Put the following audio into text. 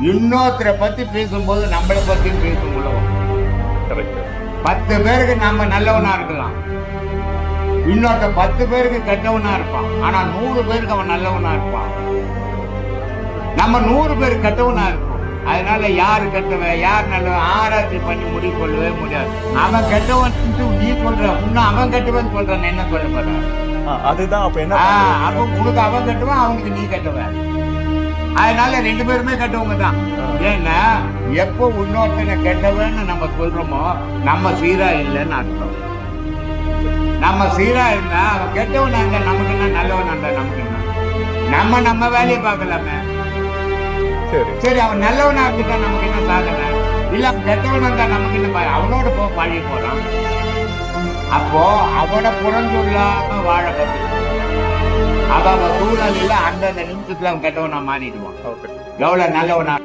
இன்னொருத்தரை பத்தி பேசும்போது நம்மளை பத்தியும் பேசும் உலகம். 10 பேருக்கு நம்ம நல்லவனா இருக்கலாம், இன்னொருத்த 10 பேருக்கு கெட்டவனா இருப்பான். ஆனா 100 பேருக்கு அவன் நல்லவனா இருப்பான். நம்ம 100 பேர் கெட்டவனா இருப்போம். அதனால யாரு கெட்டவன் யார் நல்லவன் ஆராய்ச்சி பண்ணி முடிவு கொள்ளவே முடியாது. அவன் கெட்டவன் நீ சொல்ற, இன்னும் அவன் கெட்டவன் சொல்றான், என்ன சொல்ல போற? அதுதான் அப்ப என்ன அப்ப உனக்கு அவன் கெட்டவன், அவனுக்கு நீ கெட்டவன். அதனால 2 பேருமே கெட்டவங்க தான். ஏன்னா எப்போ இன்னொருத்தனை கெட்டவன்னு நம்ம சொல்றோமோ நம்ம சீரா இல்லைன்னு அர்த்தம். நம்ம சீரா இருந்தா அவன் கெட்டவனா இருந்தா நமக்கு என்ன, நல்லவனா இருந்தா நமக்கு என்ன? நம்ம வேலையை பார்க்கலாமே. சரி அவன் நல்லவனா இருந்துட்டா நமக்கு என்ன சாதனை? இல்ல கெட்டவனா இருந்தா நமக்கு என்ன? அவனோட பழகி போறான். அப்போ அவனை புறந்துள்ளாம வாழ கத்துக்கணும். அவன் சூழலில் அந்தந்த நிமிஷத்துல அவன் கெட்டவனா மாறிடுவான். எவ்வளவு நல்லவனா